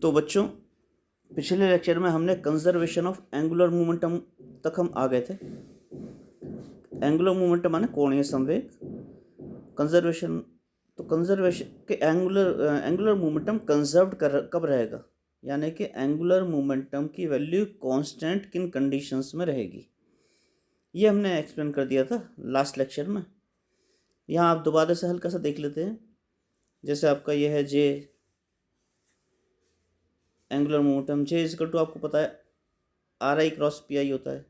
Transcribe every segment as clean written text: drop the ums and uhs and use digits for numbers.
तो बच्चों, पिछले लेक्चर में हमने कंजर्वेशन ऑफ एंगुलर मोमेंटम तक हम आ गए थे। एंगुलर मोमेंटम माने कोणीय संवेग। कंजर्वेशन, तो कंजर्वेशन के एंगुलर मोमेंटम कंजर्व्ड कब रहेगा, यानी कि एंगुलर मोमेंटम की वैल्यू कांस्टेंट किन कंडीशंस में रहेगी, ये हमने एक्सप्लेन कर दिया था लास्ट लेक्चर में। यहाँ आप दोबारा से हल्का सा देख लेते हैं। जैसे आपका ये है J, angular momentum J is equal to, आपको पता है r i cross p i होता है,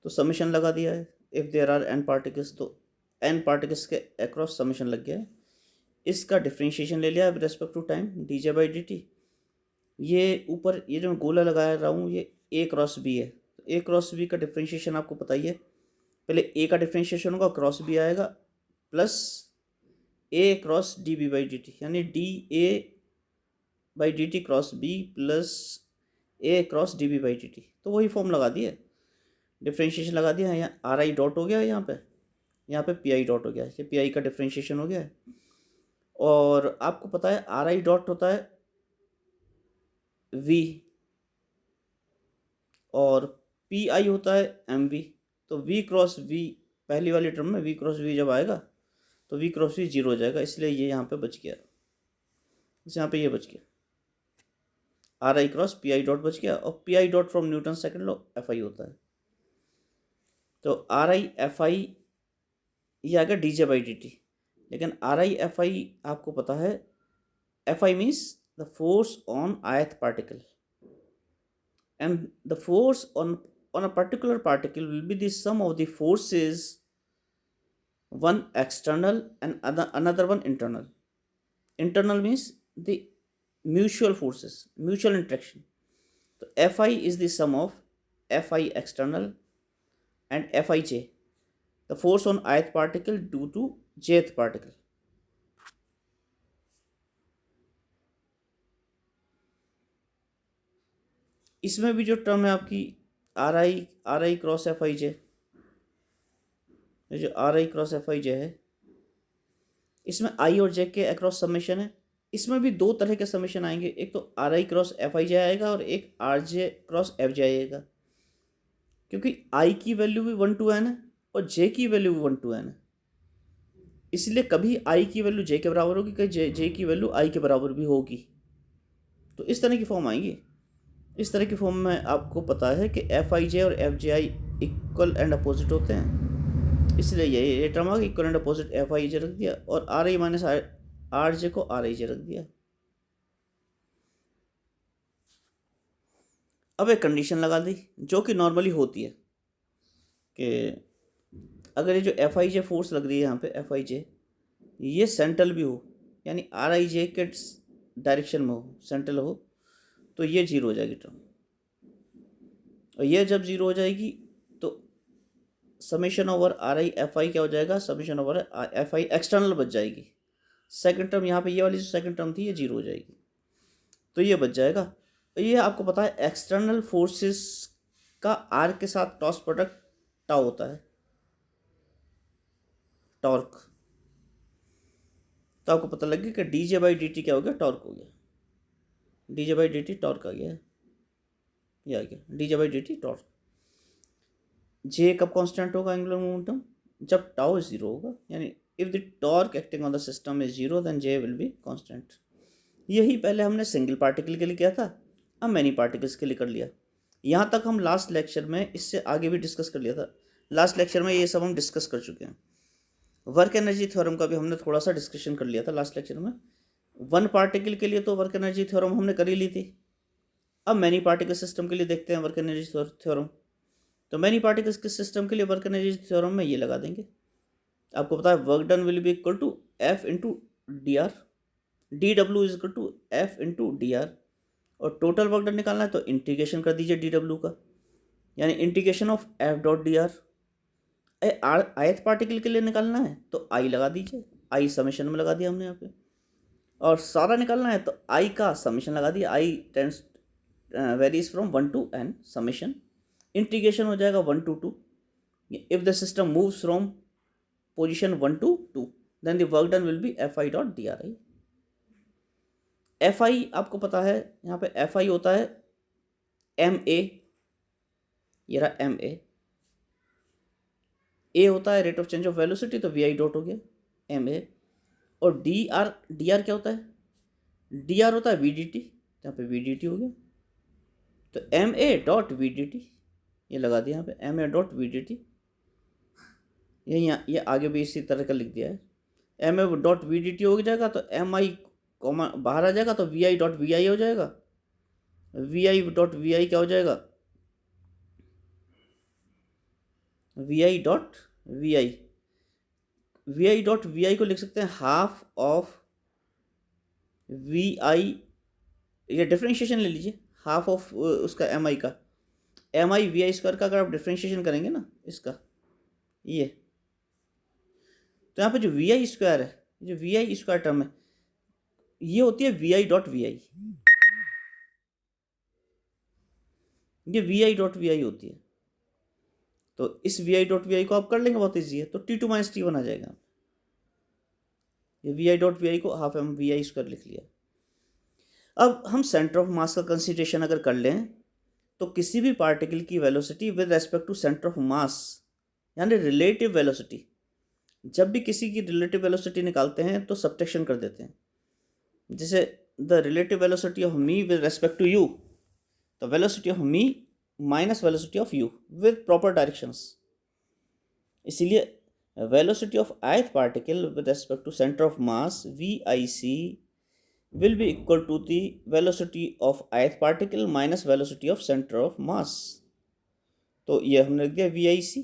तो समीशन लगा दिया है। If there are n particles, तो एन पार्टिकल्स के अक्रॉस समीशन लग गया है। इसका डिफ्रेंशिएशन ले लिया with respect to time, d J by d T. ये ऊपर ये जो मैं गोला लगाया रहा हूँ, ये ए क्रॉस बी है। ए क्रॉस बी का डिफ्रेंशिएशन आपको पता ही है। पहले ए का डिफ्रेंशिएशन होगा, क्रॉस बी आएगा, plus a cross d b by d t, यानी d a by d t cross b plus a cross d b by d t. तो वही फॉर्म लगा दिए, डिफ्रेंशिएशन लगा दिया है। यहाँ आर आई डॉट हो गया है, यहाँ पे पी आई डॉट हो गया है। ये पी आई का डिफ्रेंशिएशन हो गया है। और आपको पता है आर आई डॉट होता है वी और पी आई होता है एम वी। तो वी क्रॉस वी, पहली वाली टर्म में वी क्रॉस वी जब आएगा तो वी क्रॉस वी जीरो हो जाएगा, इसलिए ये यहाँ पे बच गया। यहाँ पे ये बच गया, are i cross p I dot बच गया। और P I dot from Newton second law F I होता है। तो आर आई एफ आई ये आ गया d J by d t. लेकिन आर आई एफ आई आपको पता है, F i means the force on ith particle, and the force on a particular particle will be the sum of the forces, one external and another one internal. Internal means the mutual forces, mutual interaction. तो F i is the sum of F i external and Fij, the force on ith particle due to jth particle. इसमें भी जो term है आपकी r i cross F i j, जो r i cross F i j है, इसमें आई और जे के अक्रॉस समेशन है। इसमें भी दो तरह के समेशन आएंगे, एक तो r i cross F i j आएगा और एक r j cross F j आएगा। क्योंकि आई की वैल्यू भी 1 to n है और जे की वैल्यू भी 1 to n है, इसलिए कभी आई की वैल्यू जे के बराबर होगी, कभी जे की वैल्यू आई के बराबर भी होगी। तो इस तरह की फॉर्म आएंगी। इस तरह की फॉर्म में आपको पता है कि एफ आई जे और F j i equal and opposite होते हैं, इसलिए ये टर्म आ गया, equal and opposite F i j रख दिया और आर आई माइनस आर जे को आर आई जे रख दिया। अब एक कंडीशन लगा दी जो कि नॉर्मली होती है कि अगर ये जो एफ आई जे फोर्स लग रही है यहाँ पे, एफ आई जे ये सेंट्रल भी हो, यानी आर आई जे के डायरेक्शन में हो, सेंट्रल हो, तो ये जीरो हो जाएगी टर्म। और ये जब जीरो हो जाएगी तो summation over are i F I क्या हो जाएगा, summation over F i external बच जाएगी। सेकंड टर्म यहाँ पे ये वाली जो सेकंड टर्म थी ये जीरो हो जाएगी, तो ये बच जाएगा। ये आपको पता है एक्सटर्नल फोर्सेस का आर के साथ टॉस प्रोडक्ट टाउ होता है, टॉर्क। तो आपको पता लग गया कि d J by d t क्या हो गया, टॉर्क हो गया। D J by d t torque आ गया, ये आ गया d J by d t torque. J कब कांस्टेंट होगा एंगुलर मोमेंटम, जब टाउ जीरो होगा, यानी if the torque acting on the system is zero then J will be constant. यही पहले हमने सिंगल पार्टिकल के लिए किया था, अब मैनी पार्टिकल्स के लिए कर लिया। यहाँ तक हम लास्ट लेक्चर में इससे आगे भी डिस्कस कर लिया था। लास्ट लेक्चर में ये सब हम डिस्कस कर चुके हैं। वर्क एनर्जी थ्योरम का भी हमने थोड़ा सा डिस्कशन कर लिया था लास्ट लेक्चर में। वन पार्टिकल के लिए तो वर्क एनर्जी थ्योरम हमने कर ही ली थी। अब मैनी पार्टिकल सिस्टम के लिए देखते हैं वर्क एनर्जी थ्योरम। तो मैनी पार्टिकल्स के सिस्टम के लिए वर्क एनर्जी थ्योरम में ये लगा देंगे। आपको पता है work done will be equal to F into D R, D W is equal to F into D R. और टोटल वर्क डन निकालना है तो इंटीग्रेशन कर दीजिए डी डब्ल्यू का, यानी integration of F dot d are. ith particle के लिए निकालना है तो आई लगा दीजिए, आई समेशन में लगा दिया हमने यहाँ पे। और सारा निकालना है तो आई का समेशन लगा दिया, i tends varies from 1 to n summation. Integration हो जाएगा 1 to 2। If the system moves from position 1 to 2 then the work done will be F i dot d are i. F i आपको पता है, यहाँ पे F I होता है M ए, ये रहा एम ए होता है rate of change of velocity, तो वी आई डॉट हो गया एम ए। और डी आर क्या होता है, डी आर होता है वी डी टी, यहाँ पे वी डी टी हो गया। तो M A dot V D T ये लगा दिया यहाँ पे, M A dot V D T, ये आगे भी इसी तरह का लिख दिया है। M A dot V D T हो जाएगा, तो एम आई कॉमा बाहर आ जाएगा, तो v i dot v i हो जाएगा। V i dot v i क्या हो जाएगा, v i dot v i, we i dot v i को लिख सकते हैं हाफ ऑफ वी आई, ये डिफ्रेंशिएशन ले लीजिए, हाफ ऑफ उसका एम आई का, M I we I square का अगर आप डिफ्रेंशिएशन करेंगे ना इसका, ये तो यहाँ पे जो वी आई स्क्वायर है, जो वी आई स्क्वायर टर्म है, ये होती है v i dot v i, ये v i dot v i होती है। तो इस v i dot v i को आप कर लेंगे, बहुत ईजी है, तो t two minus t one आ जाएगा। ये v i dot v i को हाफ एम वी आई स्क्वायर लिख लिया। अब हम सेंटर ऑफ मास का कंसिडरेशन अगर कर लें, तो किसी भी पार्टिकल की velocity with respect to centre of mass, यानी रिलेटिव वेलोसिटी, जब भी किसी की रिलेटिव वेलोसिटी निकालते हैं तो सब्ट्रैक्शन कर देते हैं। जैसे the relative velocity of me with respect to you, तो velocity of me minus velocity of you with proper directions. इसीलिए velocity of ith particle with respect to centre of mass v I c will be equal to the velocity of ith particle minus velocity of center of mass। तो ये हमने लिख दिया we आई सी।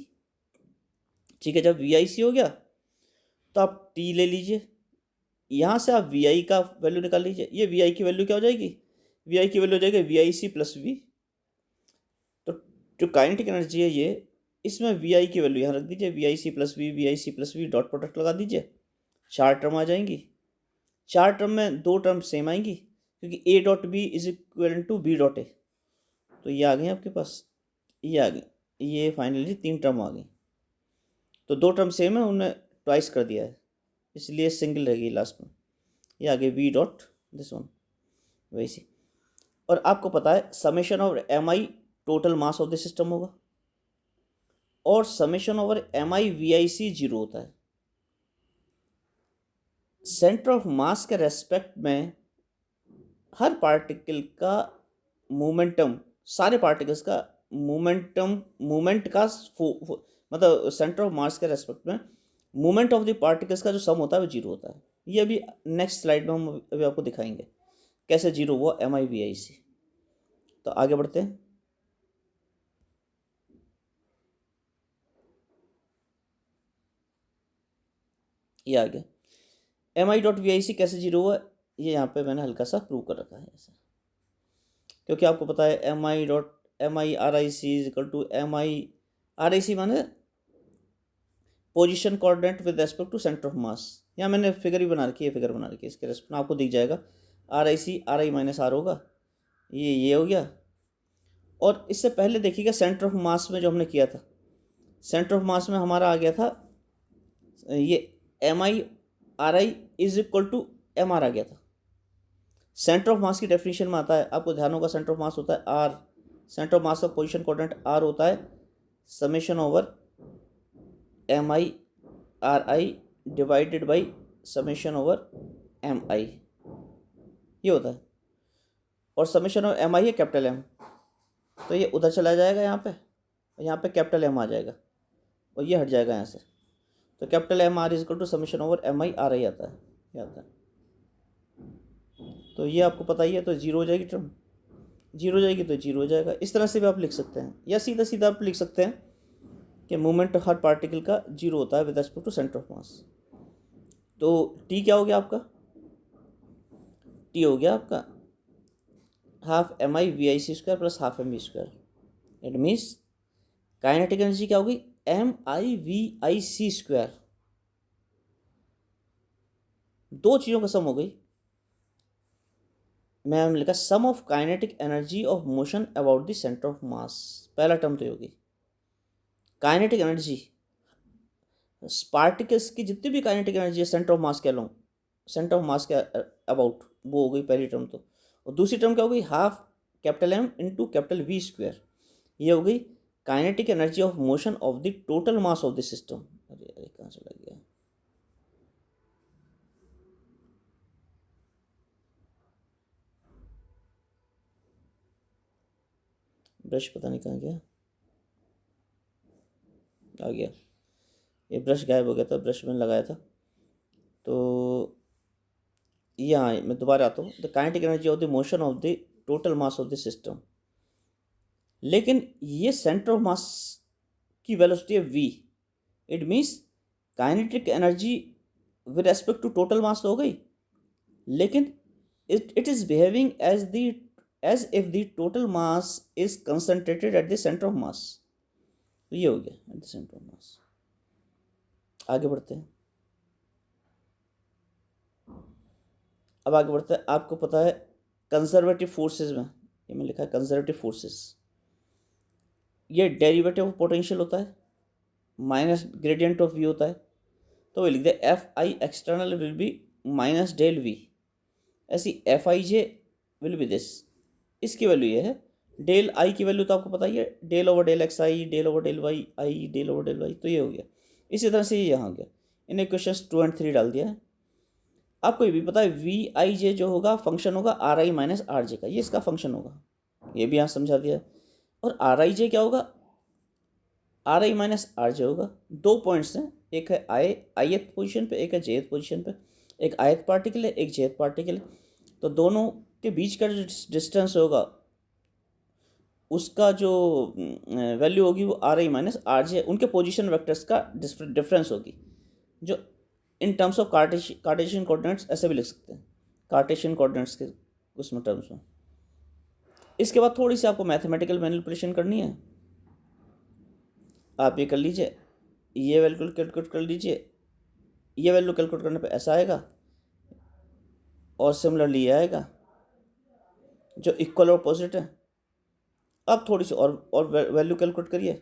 ठीक है, जब we आई सी हो गया तो आप टी ले लीजिए, यहाँ से आप वी आई का वैल्यू निकाल लीजिए। ये वी आई की वैल्यू क्या हो जाएगी, वी आई की वैल्यू हो जाएगी वी आई सी प्लस वी। तो जो काइनेटिक एनर्जी है ये, इसमें वी आई की वैल्यू यहाँ रख दीजिए, वी आई सी प्लस वी, वी आई C plus V, dot product लगा दीजिए, 4 टर्म आ जाएंगी। 4 टर्म में 2 टर्म सेम आएंगी, क्योंकि A dot B is equal to B dot A. तो ये आ गई आपके पास, ये आ गई, ये फाइनली 3 टर्म आ गई। तो 2 टर्म सेम है, उन्होंने ट्वाइस कर दिया है, इसलिए सिंगल रहेगी लास्ट में। ये आ गई वी डॉट दिस वन, वैसी। और आपको पता है summation over M i total mass of the system होगा, और summation over M I we I c 0 होता है। सेंटर ऑफ मास के रेस्पेक्ट में हर पार्टिकल का मोमेंटम, सारे पार्टिकल्स का मोमेंट का मतलब सेंटर ऑफ मास के रेस्पेक्ट में मोमेंट ऑफ द पार्टिकल्स का जो सम होता है वो 0 होता है। ये अभी नेक्स्ट स्लाइड में हम अभी आपको दिखाएंगे कैसे 0 हुआ एम आई वी आई सी। तो आगे बढ़ते हैं। ये आ गया एम आई डॉट वी आई सी कैसे 0 हुआ, ये यहाँ पे मैंने हल्का सा प्रूव कर रखा है ऐसा, क्योंकि आपको पता है m i dot m I R I c is equal to m I R I c माने position coordinate with respect to centre of mass. यहाँ मैंने फिगर ही बना रखी है, फिगर बना रखी है, इसके रेस्पेक्ट में आपको दिख जाएगा आर आई सी आर आई माइनस आर होगा, ये हो गया। और इससे पहले देखिएगा सेंटर ऑफ मास में जो हमने किया था, सेंटर ऑफ मास में हमारा आ गया था ये m I R i is equal to m r आ गया था। सेंटर ऑफ मास की डेफिनेशन में आता है, आपको ध्यान होगा, सेंटर ऑफ मास होता है आर, सेंटर ऑफ मास का पोजीशन कोऑर्डिनेट आर होता है summation over M I R i divided by summation over M i, ये होता है। और समेशन ओवर एम आई है कैपिटल एम, तो ये उधर चला जाएगा यहाँ पे, यहाँ पे कैपिटल एम आ जाएगा और ये हट जाएगा यहाँ से, तो capital M R is equal to summation over M I R I आता है, ये आता है। तो ये आपको पता ही है, तो 0 हो जाएगी, टर्म 0 हो जाएगी तो 0 हो जाएगा। इस तरह से भी आप लिख सकते हैं, या सीधा सीधा आप लिख सकते हैं कि मूवमेंट हर पार्टिकल का 0 होता है with respect to centre of mass. तो टी क्या हो गया आपका, टी हो गया आपका half m I we I c square plus half m v square. It means kinetic energy क्या होगी, m I we I c square, 2 चीज़ों का सम हो गई। मैंने लिखा sum of kinetic energy of motion about the centre of mass, पहला term तो होगी काइनेटिक एनर्जी, पार्टिकल्स की जितनी भी काइनेटिक एनर्जी है सेंटर ऑफ मास के अलोंग, सेंटर ऑफ मास के अबाउट वो हो गई पहली टर्म तो। और दूसरी टर्म क्या हो गई, half capital M into capital V square, ये हो गई kinetic energy of motion of the total mass of the system. अरे अरे कहाँ चला गया, ब्रश पता नहीं कहाँ गया, आ गया, ये ब्रश गायब हो गया था, ब्रश मैंने लगाया था। तो यहाँ मैं दोबारा आता हूँ, the kinetic energy of the motion of the total mass of the system. लेकिन ये सेंटर ऑफ मास की वेलोसिटी है v, it means kinetic energy with respect to total mass तो हो गई, लेकिन it is behaving as if the total mass is concentrated at the center of mass। तो ये हो गया एट द सेंटर ऑफ मास। आगे बढ़ते हैं, अब आगे बढ़ते हैं। आपको पता है कंजर्वेटिव फोर्सेस में, ये मैं लिखा है कंजर्वेटिव फोर्सेस, ये डेरिवेटिव ऑफ पोटेंशियल होता है माइनस ग्रेडियंट ऑफ वी होता है। तो वो लिख दे f i external will be minus del v, ऐसी f i j will be this, इसकी वैल्यू ये है। डेल आई की वैल्यू तो आपको पता ही है, डेल ओवर डेल एक्स आई, डेल ओवर डेल वाई आई, डेल ओवर डेल वाई, तो ये हो गया। इसी तरह से ये यहाँ गया, इन इक्वेशंस 2 और 3 डाल दिया है। आपको ये भी पता है वी आई जे जो होगा फंक्शन होगा आर आई माइनस आर जे का, ये इसका फंक्शन होगा, ये भी यहाँ समझा दिया। और आर आई जे क्या होगा, आर आई माइनस आर जे होगा। 2 पॉइंट्स हैं, एक है ith पोजीशन पे, एक है jth पोजीशन पे, एक ith पार्टिकल है, एक jth पार्टिकल है। तो दोनों के बीच का जो डिस्टेंस होगा उसका जो वैल्यू होगी वो आर आई माइनस आर जे, उनके पोजीशन वेक्टर्स का डिफरेंस होगी, जो in terms of Cartesian coordinates ऐसे भी लिख सकते हैं, कार्टेशियन कोऑर्डिनेट्स के उसमें टर्म्स में। इसके बाद थोड़ी सी आपको मैथमेटिकल मैनिपुलेशन करनी है, आप ये कर लीजिए, ये वैल्यू कैलकुलेट कर लीजिए, ये वैल्यू कैलकुलेट करने पे ऐसा आएगा, और सिमिलरली ये आएगा जो इक्वल और अपोजिट है। अब थोड़ी सी और वैल्यू कैलकुलेट करिए,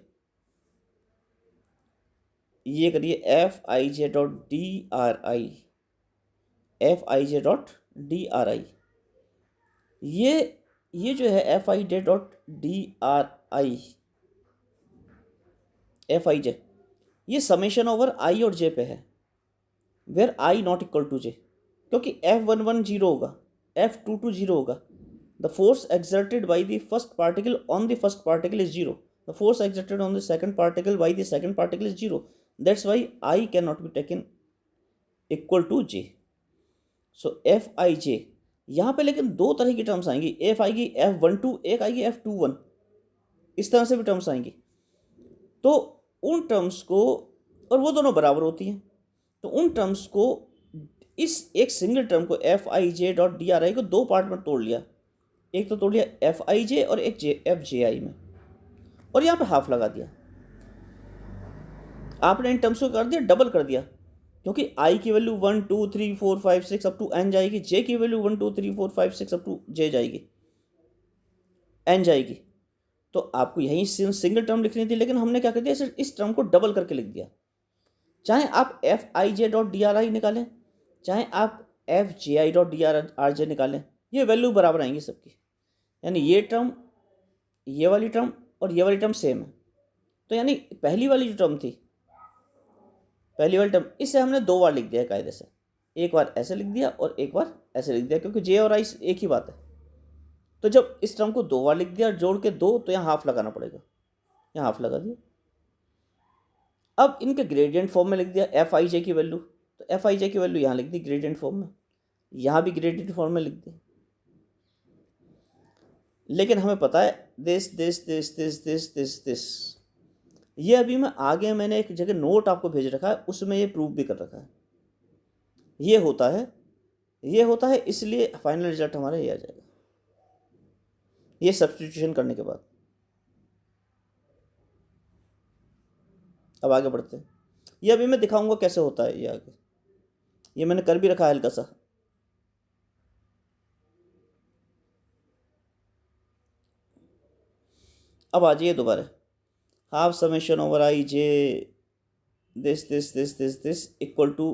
ये करिए f i j dot d are i, F i j dot d are i, ये जो है F i j dot d are i, F i j, ये समेशन ओवर आई और जे पे है, where i not equal to j, क्योंकि F11 zero होगा, F22 zero होगा। The force exerted by the first particle on the first particle is zero, the force exerted on the second particle by the second particle is zero, that's why i can not be taken equal to j. So f i j यहाँ पे, लेकिन 2 तरह की terms आएंगी, F आएगी F12, एक आएगी F21, इस तरह से भी टर्म्स आएंगी। तो उन टर्म्स को, और वो दोनों बराबर होती हैं, तो उन टर्म्स को, इस एक सिंगल टर्म को F i j dot d are आई को 2 पार्ट में तोड़ लिया, एक तो तोड़ लिया एफ आई जे और एक एफ जे आई में, और यहाँ पे हाफ लगा दिया। आपने इन टर्म्स को कर दिया, डबल कर दिया, क्योंकि आई की वैल्यू 1 2 3 4 5 6 अप टू एन जाएगी, जे की वैल्यू 1 2 3 4 5 6 अप टू जे जाएगी, एन जाएगी। तो आपको यही सिंगल टर्म लिखनी थी, लेकिन हमने क्या कर दिया, इस टर्म को डबल करके लिख दिया। चाहे आप F i j dot d are आई निकालें, चाहे आप एफ जे आई डॉट डी आर जे निकालें, ये वैल्यू बराबर आएंगी सबकी, यानी ये टर्म, ये वाली टर्म और ये वाली टर्म सेम है। तो यानी पहली वाली जो टर्म थी, पहली वाली टर्म, इसे हमने 2 बार लिख दिया कायदे से, एक बार ऐसे लिख दिया और एक बार ऐसे लिख दिया, क्योंकि जे और आई एक ही बात है। तो जब इस टर्म को 2 बार लिख दिया जोड़ के 2, तो यहाँ हाफ लगाना पड़ेगा, यहाँ हाफ लगा दिया। अब इनके ग्रेडियंट फॉर्म में लिख दिया एफ आई जे की वैल्यू, तो एफ आई जे की वैल्यू यहाँ लिख दी ग्रेडियंट फॉर्म में, यहाँ भी ग्रेडियंट फॉर्म में लिख दी। लेकिन हमें पता है this this this this this this this, ये अभी मैं आगे मैंने एक जगह नोट आपको भेज रखा है, उसमें ये प्रूव भी कर रखा है, ये होता है, इसलिए फाइनल रिजल्ट हमारा ये आ जाएगा, ये सब्स्टिट्यूशन करने के बाद। अब आगे बढ़ते हैं, ये अभी मैं दिखाऊंगा कैसे होता है, ये आगे, ये मैंने कर भी रखा है हल्का सा। अब आ जाइए दोबारा, half summation over I J this this this this this equal to,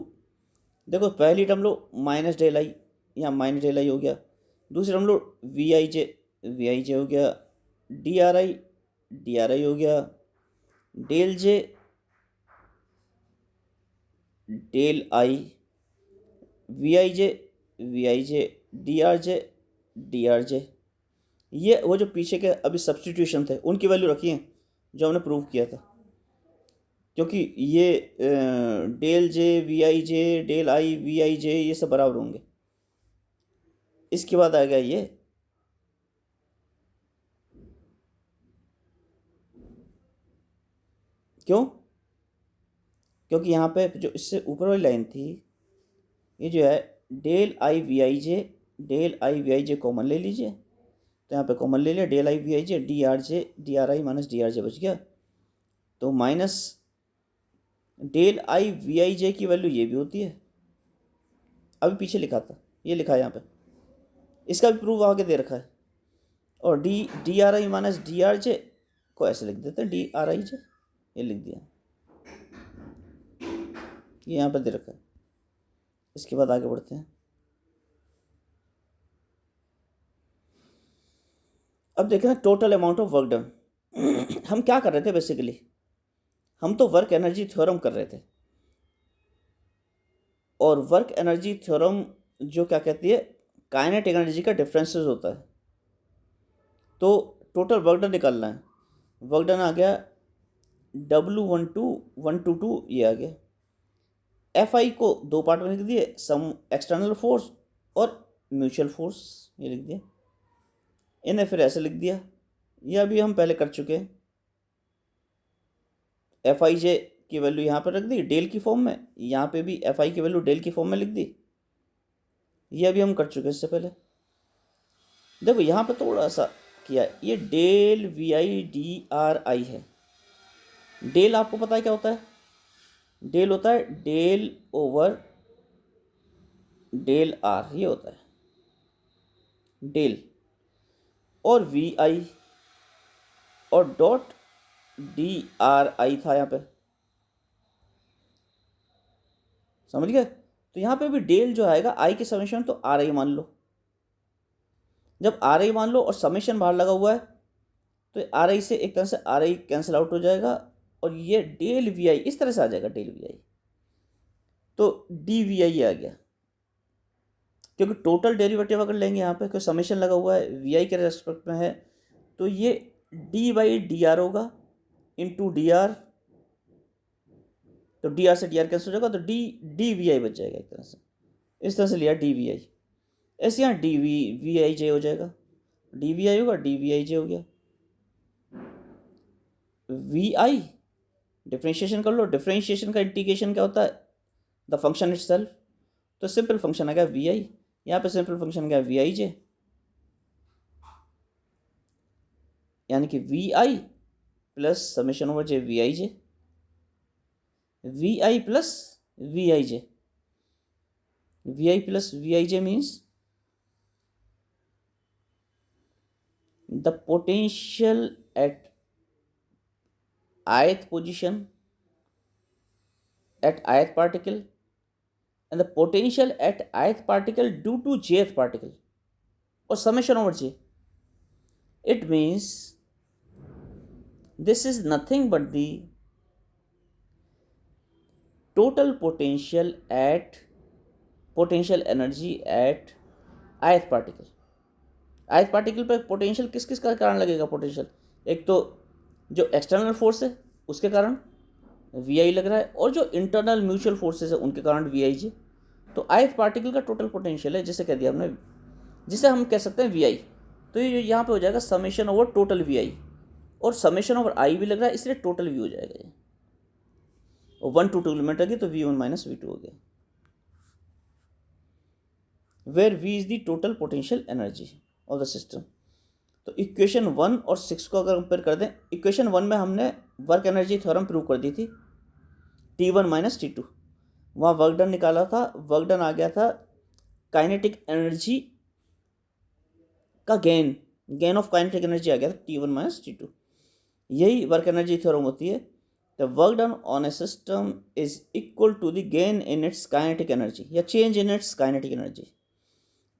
देखो पहली टर्म लो माइनस डेल आई, यहाँ माइनस डेल आई हो गया। दूसरे हम लोग वी आई जे हो गया, डी आर आई हो गया, del J del I, we I J D R J. ये वो जो पीछे के अभी सब्स्टिट्यूशन थे उनकी वैल्यू रखी है जो हमने प्रूव किया था, क्योंकि ये del j we I j del I we I j ये सब बराबर होंगे। इसके बाद आ गया ये क्यों, क्योंकि यहाँ पे जो इससे ऊपर वाली लाइन थी ये जो है del I we I J common ले लीजिए, तो यहाँ पे कॉमन ले लिया del I we I J D are I minus D R J बच गया, तो minus del I we I J की वैल्यू ये भी होती है, अभी पीछे लिखा था ये लिखा है यहाँ पे, इसका भी प्रूफ आगे दे रखा है। और डी आर आई माइनस डी आर जे को ऐसे लिख देते हैं डी आर आई जे, ये लिख दिया, ये यहाँ पर दे रखा है। इसके बाद आगे बढ़ते हैं। अब देखें total amount of work done. हम क्या कर रहे थे बेसिकली, हम तो वर्क एनर्जी थ्योरम कर रहे थे, और वर्क एनर्जी थ्योरम जो क्या कहती है काइनेटिक एनर्जी का डिफरेंसेस होता है। तो टोटल वर्क डन निकालना है, वर्क डन आ गया W12 ये आ गया। एफ आई को दो पार्ट में लिख दिए, सम एक्सटर्नल फोर्स और म्यूचुअल फोर्स, ये लिख दिया। इन्हें फिर ऐसे लिख दिया, यह भी हम पहले कर चुके हैं। एफ आई जे की वैल्यू यहाँ पर रख दी डेल की फॉर्म में, यहाँ पे भी एफ आई की वैल्यू डेल की फॉर्म में लिख दी, यह भी हम कर चुके हैं इससे पहले। देखो यहाँ पे थोड़ा सा किया, ये del we I D are I है। डेल आपको पता है क्या होता है, डेल होता है डेल ओवर डेल आर, ये होता है डेल, और वी आई और डॉट डी आर आई था यहाँ पे, समझ गए। तो यहाँ पे भी डेल जो आएगा आई के समेशन तो आर आई मान लो, जब आर आई मान लो और समेशन बाहर लगा हुआ है तो आर आई से एक तरह से आर आई कैंसिल आउट हो जाएगा, और ये डेल वी आई इस तरह से आ जाएगा डेल वी आई, तो डी वी आई आ गया, क्योंकि टोटल डेरिवेटिव अगर लेंगे यहाँ पे कोई समेशन लगा हुआ है वी आई के रेस्पेक्ट में है, तो ये डी बाई डी आर होगा इंटू डी आर, तो डी आर से डी आर कैंसिल हो जाएगा, तो डी वी आई बच जाएगा एक तरह से, इस तरह से लिया डी वी आई। ऐसे यहाँ डी वी आई जे हो जाएगा, डी वी आई होगा डी वी आई जे हो गया। वी आई डिफ्रेंशिएशन कर लो, डिफ्रेंशिएशन का इंटीग्रेशन क्या होता है द फंक्शन इटसेल्फ, तो सिंपल फंक्शन आ गया वी आई, यहाँ पे सिंपल फंक्शन आ गया वी आई जे, यानी कि V I plus summation over J we I J, we I plus V I J, we I plus V I J means the potential at ith position at ith particle and the potential at ith particle due to jth particle, or summation over j. It means this is nothing but the total potential energy at ith particle. ith particle पर potential किस किस का कारण लगेगा potential, एक तो जो external force है उसके कारण वी आई लग रहा है, और जो इंटरनल म्यूचुअल फोर्सेस है उनके कारण वी आई जे। तो ith पार्टिकल का टोटल पोटेंशियल है जिसे कह दिया हमने, जिसे हम कह सकते हैं वी आई, तो ये यहाँ पे हो जाएगा समेशन ओवर टोटल वी आई, और समेशन ओवर आई भी लग रहा है इसलिए टोटल वी हो जाएगा ये, और 1 to 2 लिमिट लगी तो V1 माइनस V2 हो गया, where V is the total potential energy of the system. तो इक्वेशन 1 और 6 को अगर कंपेयर कर दें, इक्वेशन 1 में हमने वर्क एनर्जी थ्योरम प्रूव कर दी थी T1 माइनस T2, वहाँ वर्क डन निकाला था, वर्क डन आ गया था काइनेटिक एनर्जी का गेन ऑफ काइनेटिक एनर्जी आ गया था T1 माइनस T2, यही वर्क एनर्जी थ्योरम होती है। The work done on a system is equal to the gain in its kinetic energy या change in its kinetic energy.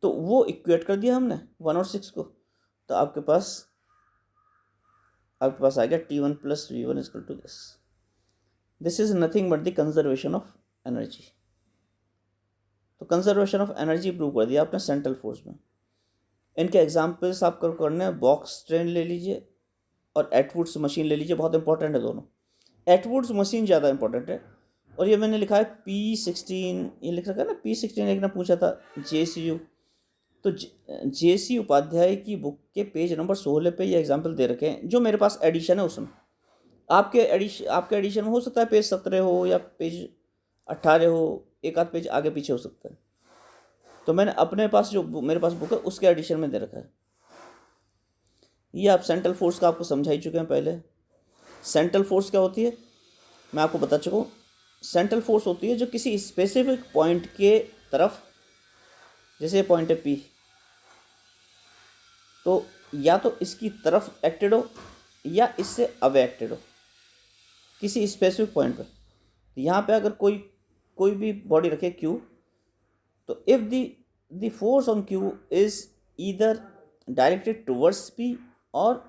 तो वो equate कर दिया हमने 1 और 6 को, तो आपके पास आ गया T1 plus V1 equal to this. This is nothing but the conservation of energy. तो कंजर्वेशन ऑफ एनर्जी प्रूव कर दिया आपने सेंट्रल फोर्स में। इनके एग्जाम्पल्स आपको करने हैं, बॉक्स ट्रेन ले लीजिए और एटवुड्स मशीन ले लीजिए, बहुत इंपॉर्टेंट है दोनों। एटवुड्स मशीन ज़्यादा इंपॉर्टेंट है। और ये मैंने लिखा है P16, ये लिख रखा है ना P16, एक ने पूछा था JCU। तो JC उपाध्याय की बुक के पेज नंबर 16 पे ये एग्जाम्पल दे रखे हैं, जो मेरे पास एडिशन है उसमें। आपके एडिशन में हो सकता है पेज 17 हो या पेज 18 हो, एक आध पेज आगे पीछे हो सकता है। तो मैंने अपने पास जो मेरे पास बुक है उसके एडिशन में दे रखा है। ये आप सेंट्रल फोर्स का आपको समझा ही चुके हैं पहले। सेंट्रल फोर्स क्या होती है मैं आपको बता चुका हूँ। सेंट्रल फोर्स होती है जो किसी स्पेसिफिक पॉइंट के तरफ, जैसे ये पॉइंट है P, तो या तो इसकी तरफ एक्टेड हो या इससे अवे एक्टेड हो किसी स्पेसिफिक पॉइंट पर। यहाँ पे अगर कोई भी बॉडी रखे Q, तो if the force on Q is either directed towards P और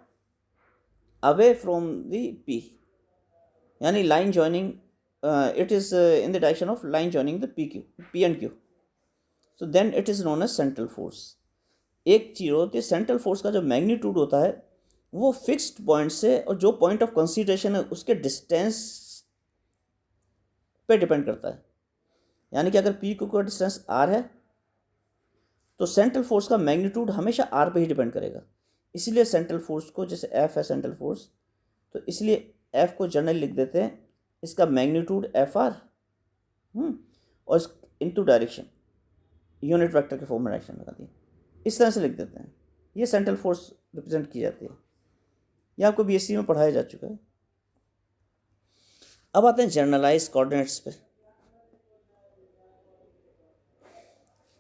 अवे फ्रॉम द P, यानी line joining, it is in the direction of line joining the P and Q, so then it is known as central force। एक चीज़ होती है central force का जो magnitude होता है वो फिक्स्ड पॉइंट से और जो पॉइंट ऑफ कंसीडरेशन है उसके डिस्टेंस पे डिपेंड करता है। यानी कि अगर P Q का डिस्टेंस R है तो सेंट्रल फोर्स का मैग्नीट्यूड हमेशा R पे ही डिपेंड करेगा। इसलिए सेंट्रल फोर्स को, जैसे F है सेंट्रल फोर्स, तो इसलिए F को जनरली लिख देते हैं इसका मैग्नीट्यूड FR और इनटू डायरेक्शन यूनिट वेक्टर के फॉर्म में डायरेक्शन लगा दी, इस तरह से लिख देते हैं। ये सेंट्रल फोर्स रिप्रेजेंट की जाती है। ये आपको BSc में पढ़ाया जा चुका है। अब आते हैं जनरलाइज कोऑर्डिनेट्स पे।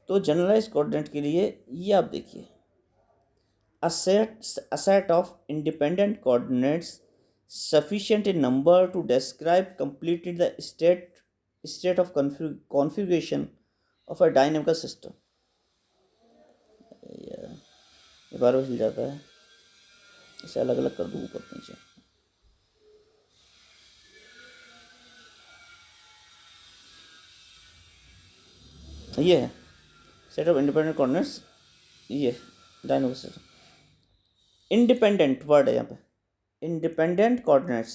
तो जनरलाइज कोऑर्डिनेट के लिए ये आप देखिए, a set of independent coordinates sufficient in number to describe completely the state of configuration of a dynamical system। ये बार हिल जाता है, इसे अलग अलग कर दूँ ऊपर नीचे। ये है सेट ऑफ इंडिपेंडेंट कोऑर्डिनेट्स, ये डायनामिकल सिस्टम। इंडिपेंडेंट वर्ड है यहाँ पे, इंडिपेंडेंट कोऑर्डिनेट्स,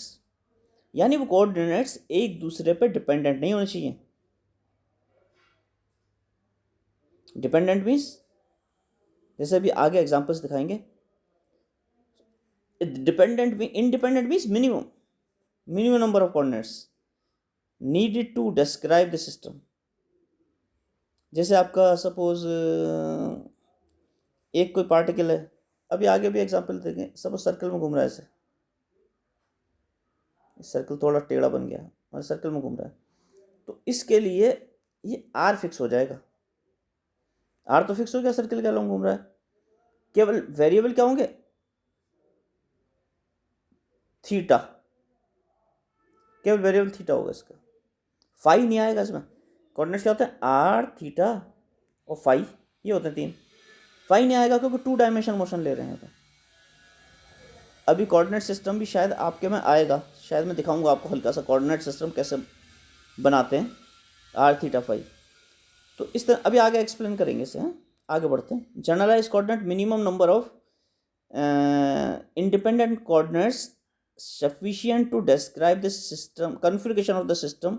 यानी वो कोऑर्डिनेट्स एक दूसरे पे डिपेंडेंट नहीं होने चाहिए। डिपेंडेंट मीन्स, जैसे अभी आगे एग्जांपल्स दिखाएंगे, independent means minimum number of coordinates needed to describe the system. जैसे आपका सपोज एक कोई पार्टिकल है, अभी आगे भी एग्जांपल देंगे, सपोज सर्कल में घूम रहा है, ऐसे सर्कल थोड़ा टेढ़ा बन गया और सर्कल में घूम रहा है, तो इसके लिए ये R फिक्स हो जाएगा। R तो फिक्स हो गया, सर्कल के अलॉन्ग घूम रहा है, केवल वेरिएबल क्या होंगे, थीटा, केवल वेरिएबल थीटा होगा इसका, फाई नहीं आएगा इसमें। कोऑर्डिनेट्स क्या होते हैं, R, थीटा और फाई, ये होते हैं तीन। फाई नहीं आएगा क्योंकि 2 डायमेंशन मोशन ले रहे हैं। तो अभी कोऑर्डिनेट सिस्टम भी शायद आपके में आएगा, शायद मैं दिखाऊंगा आपको हल्का सा कोऑर्डिनेट सिस्टम कैसे बनाते हैं, R, थीटा, फाई। तो इस तरह अभी आगे एक्सप्लेन करेंगे इसे। आगे बढ़ते हैं। Generalise coordinate, minimum number of independent coordinates sufficient to describe the system configuration of the system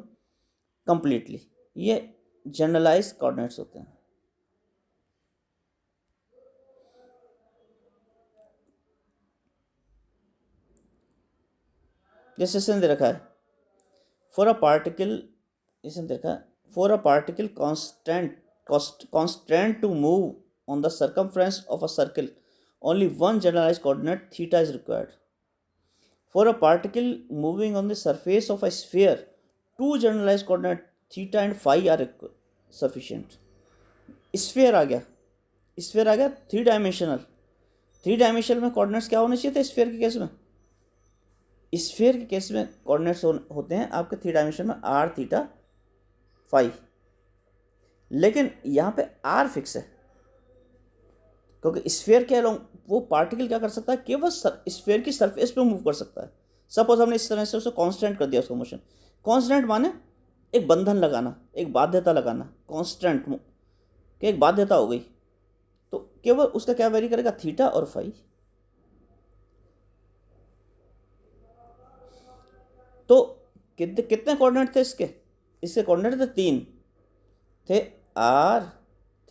completely. ये जनरलाइज कोऑर्डिनेट्स होते हैं। जैसे इसने दे रखा है, फॉर अ पार्टिकल, इसने देखा for a particle constant to move on the circumference of a circle, only one generalized coordinate theta is required. For a particle moving on the surface of a sphere, 2 generalized coordinate theta and phi are sufficient. Sphere आ गया 3 dimensional. 3 dimensional में coordinates क्या होने चाहिए थे sphere के case में? Sphere के केस में कोऑर्डिनेट्स होते हैं आपके 3 डायमेंशन में R, थीटा, फाई। लेकिन यहाँ पे R फिक्स है, क्योंकि स्फीयर के अलोंग वो पार्टिकल क्या कर सकता है, केवल स्फीयर की सरफेस पे मूव कर सकता है। सपोज हमने इस तरह से उसे कांस्टेंट कर दिया उसका मोशन। कांस्टेंट माने एक बंधन लगाना, एक बाध्यता लगाना, कांस्टेंट कि एक बाध्यता हो गई, तो केवल उसका क्या वेरी करेगा, थीटा और फाई। तो कितने कोऑर्डिनेट थे इसके कोऑर्डिनेट थे 3 थे, आर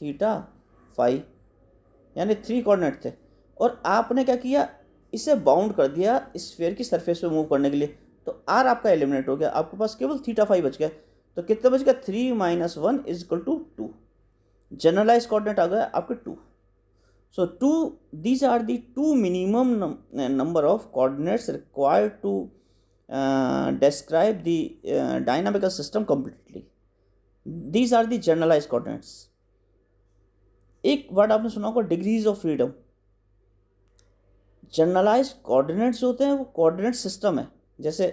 थीटा फाई, यानी 3 कोऑर्डिनेट थे। और आपने क्या किया, इसे बाउंड कर दिया स्फीयर की सरफेस पे मूव करने के लिए, तो आर आपका एलिमिनेट हो गया, आपके पास केवल थीटा फाई बच गया। तो कितना बच गया, 3 - 1 = 2। जनरलाइज कोऑर्डिनेट आ गया आपके 2। So these are the 2 minimum number of coordinates required to describe the dynamical system completely. These are the generalized coordinates. एक वर्ड आपने सुना होगा, degrees of freedom. Generalise coordinates होते हैं वो कोऑर्डिनेट सिस्टम है। जैसे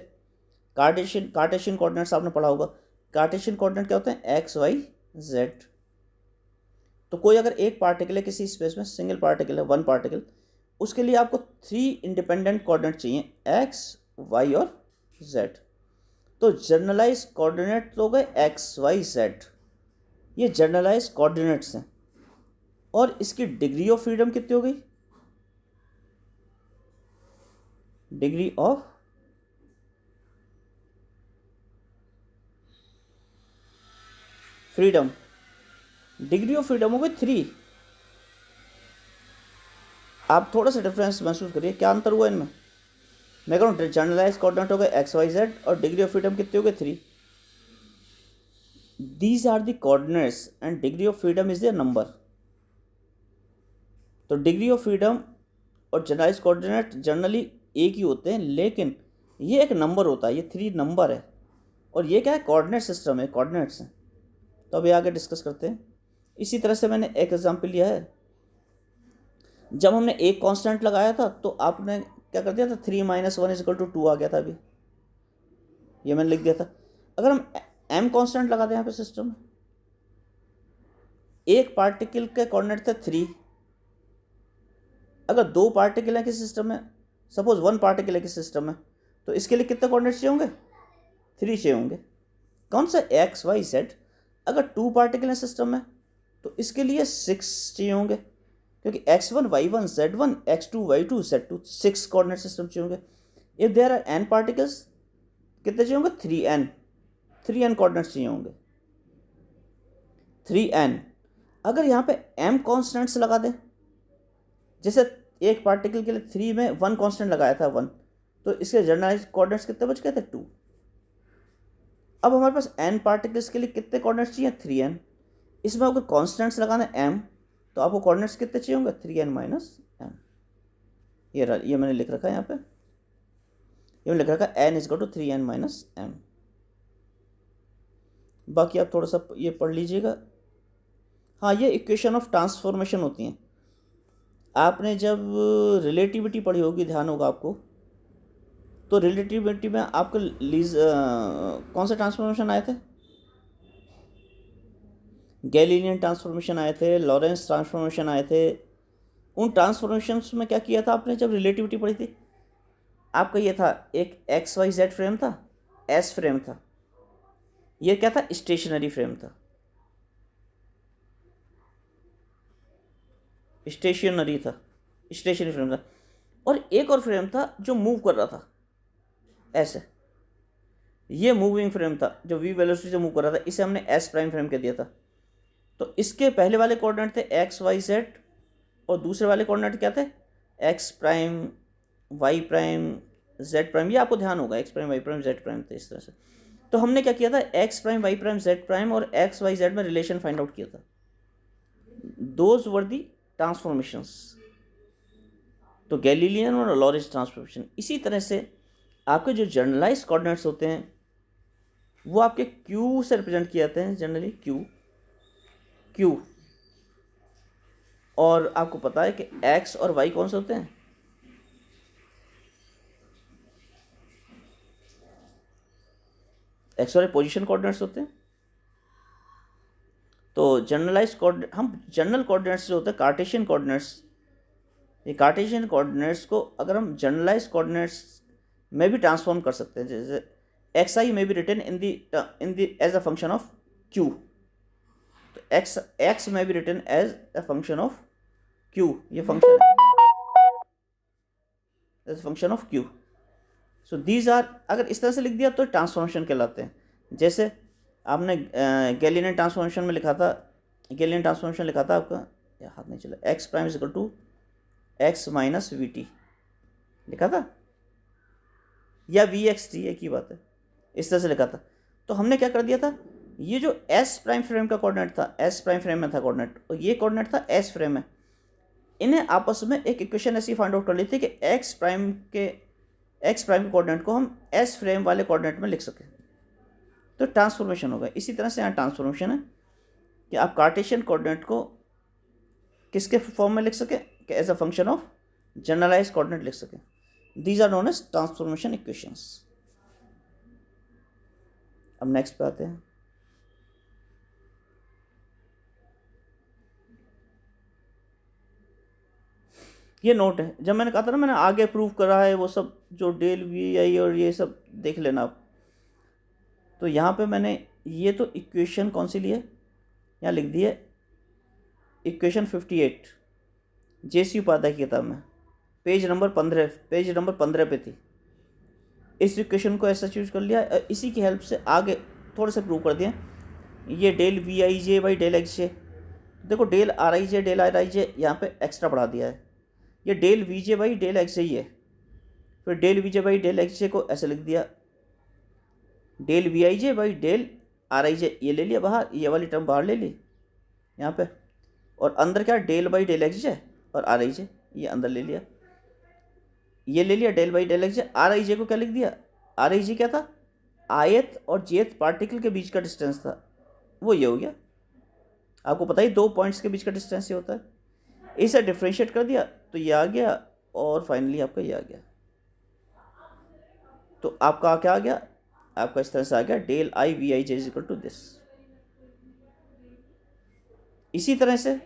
कार्टेशियन कोऑर्डिनेट्स आपने पढ़ा होगा। कार्टेशियन कोऑर्डिनेट क्या होते हैं, एक्स वाई जेड। तो कोई अगर एक पार्टिकल है किसी स्पेस में, सिंगल पार्टिकल है, वन पार्टिकल, उसके लिए आपको 3 इंडिपेंडेंट कोऑर्डिनेट चाहिए, एक्स वाई और जेड। तो जनरलाइज कोऑर्डिनेट तो हो गए एक्स वाई जेड, ये जनरलाइज कोऑर्डिनेट्स हैं। और इसकी डिग्री ऑफ फ्रीडम कितनी हो गई, degree of freedom, degree of freedom हो गई 3। आप थोड़ा सा डिफरेंस महसूस करिए, क्या अंतर हुआ इनमें। मैं कह रहा हूँ जनरलाइज कोऑर्डिनेट हो गए एक्स वाई जेड और डिग्री ऑफ फ्रीडम कितनी हो गई 3। These are the coordinates and degree of freedom is the number. तो डिग्री ऑफ फ्रीडम और जनरलाइज कोऑर्डिनेट जनरली एक ही होते हैं, लेकिन ये एक नंबर होता है, ये 3 नंबर है। और ये क्या है, कोऑर्डिनेट सिस्टम है, कोऑर्डिनेट्स हैं। तो अभी आगे डिस्कस करते हैं। इसी तरह से मैंने एक एग्जांपल लिया है, जब हमने एक कांस्टेंट लगाया था तो आपने क्या कर दिया था, 3 - 1 = 2 आ गया था। अभी ये मैंने लिख दिया था। अगर हम m कांस्टेंट लगा दें यहाँ पे सिस्टम में, एक पार्टिकल के कोऑर्डिनेट थे 3। अगर 2 पार्टिकल है किसी सिस्टम में, सपोज 1 पार्टिकल है किसी सिस्टम में, तो इसके लिए कितने कोऑर्डिनेट्स चाहिए होंगे, 3 चाहिए होंगे। कौन सा, एक्स वाई जेड। अगर 2 पार्टिकल है सिस्टम में तो इसके लिए 6 चाहिए होंगे, क्योंकि x1 y1 z1 x2 y2 z2 6 coordinate system चाहिए होंगे। If there are n particles, कितने चाहिए होंगे, 3n कोऑर्डिनेट्स चाहिए होंगे, 3n। अगर यहाँ पे m कॉन्स्टेंट्स लगा दें, जैसे एक पार्टिकल के लिए 3 में 1 कॉन्स्टेंट लगाया था 1, तो इसके जनरलाइज कोऑर्डिनेट्स कितने बच गए थे, 2। अब हमारे पास n पार्टिकल्स के लिए कितने कोऑर्डिनेट्स चाहिए, 3n। इसमें अगर कॉन्स्टेंट्स लगाना m, तो आपको कोऑर्डिनेट्स कितने चाहिए होंगे, 3n - m। ये मैंने लिख रखा है यहाँ पे, ये मैंने लिख रखा है n = 3n - m। बाकी आप थोड़ा सा ये पढ़ लीजिएगा। हाँ, ये इक्वेशन ऑफ ट्रांसफॉर्मेशन होती हैं। आपने जब रिलेटिविटी पढ़ी होगी, ध्यान होगा आपको, तो रिलेटिविटी में आपको कौन से ट्रांसफॉर्मेशन आए थे, गैलीलियन ट्रांसफॉर्मेशन आए थे, लॉरेंस ट्रांसफॉर्मेशन आए थे। उन ट्रांसफॉर्मेशंस में क्या किया था आपने जब रिलेटिविटी पढ़ी थी, आपका ये था, एक एक्स वाई जेड फ्रेम था, एस फ्रेम था, ये क्या था, स्टेशनरी फ्रेम था, स्टेशनरी फ्रेम था। और एक और फ्रेम था जो मूव कर रहा था ऐसे, ये मूविंग फ्रेम था जो v वेलोसिटी से मूव कर रहा था, इसे हमने एस प्राइम फ्रेम कह दिया था। तो इसके पहले वाले कोऑर्डिनेट थे एक्स वाई जेड, और दूसरे वाले कोऑर्डिनेट क्या थे, X prime Y prime Z prime. ये आपको ध्यान होगा, X prime Y prime Z prime थे इस तरह से। तो हमने क्या किया था, X prime Y prime Z prime और एक्स वाई जेड में रिलेशन फाइंड आउट किया था। Those were the transformations. तो गैलीलियन और लॉरेंस ट्रांसफॉर्मेशन। इसी तरह से आपके जो जनरलाइज कोऑर्डिनेट्स होते हैं वो आपके क्यू से रिप्रेजेंट किए जाते हैं, जनरली क्यू। और आपको पता है कि एक्स और वाई कौन से होते हैं, एक्स वाई पोजीशन कोऑर्डिनेट्स होते हैं। तो जनरलाइज कोऑर्डिनेट, हम जनरल कोऑर्डिनेट्स जो होते हैं कार्टेशियन कोऑर्डिनेट्स, ये कार्टेशियन कोऑर्डिनेट्स को अगर हम जनरलाइज कोऑर्डिनेट्स में भी ट्रांसफॉर्म कर सकते हैं, जैसे एक्स आई में भी written in the as a function of Q, तो एक्स में भी written as a function of Q, ये फंक्शन है as a function of Q. So these are, अगर इस तरह से लिख दिया तो ट्रांसफॉर्मेशन कहलाते हैं। जैसे आपने गैलिलियन ट्रांसफॉर्मेशन में लिखा था, गैलिलियन ट्रांसफॉर्मेशन लिखा था आपका, या हाथ नहीं चला, X prime is equal to X minus V T लिखा था, या वी एक्स टी, एक ही बात है, इस तरह से लिखा था। तो हमने क्या कर दिया था, ये जो एस प्राइम फ्रेम का कोऑर्डिनेट था, एस प्राइम फ्रेम में था कोऑर्डिनेट, और ये कोऑर्डिनेट था एस फ्रेम में, इन्हें आपस में एक इक्वेशन ऐसी फाइंड आउट कर ली थी कि एक्स प्राइम के कोऑर्डिनेट को हम एस फ्रेम वाले कोऑर्डिनेट में लिख सकें, तो ट्रांसफॉर्मेशन होगा। इसी तरह से यहाँ ट्रांसफॉर्मेशन है कि आप कार्टेशियन कोऑर्डिनेट को किसके फॉर्म में लिख सकें, कि as a function of generalise coordinate लिख सकें। These are known as transformation equations. अब नेक्स्ट पे आते हैं। ये नोट है, जब मैंने कहा था ना मैंने आगे प्रूव करा है वो सब, जो डेल वी आई और ये सब देख लेना आप। तो यहाँ पे मैंने ये तो इक्वेशन कौन सी ली है, यहाँ लिख दी है इक्वेशन 58 जेसी उपाध्याय की किताब में, पेज नंबर 15 पे थी। इस इक्वेशन को ऐसा चूज कर लिया, इसी की हेल्प से आगे थोड़े से प्रूव कर दिए। ये del we I j by del x j, देखो del r i j del r i j यहाँ पे एक्स्ट्रा बढ़ा दिया है, ये del v j by del x j ही है। फिर del v j by del x j को ऐसे लिख दिया, del we I j by del r i j, ये ले लिया बाहर, ये वाली टर्म बाहर ले ली यहाँ पे, और अंदर क्या डेल बाई डेल एक्स जे और आर आई जे, ये अंदर ले लिया, ये ले लिया del by del x j. R i j को क्या लिख दिया, आर आई जे क्या था, आयत और जेथ पार्टिकल के बीच का डिस्टेंस था, वो ये हो गया। आपको पता ही 2 पॉइंट्स के बीच का डिस्टेंस ये होता है। इसे डिफ्रेंशिएट कर दिया तो ये आ गया, और फाइनली आपका ये आ गया। तो आपका क्या आ गया, आपका इस तरह से आ गया del I we I j is equal to this. इसी तरह से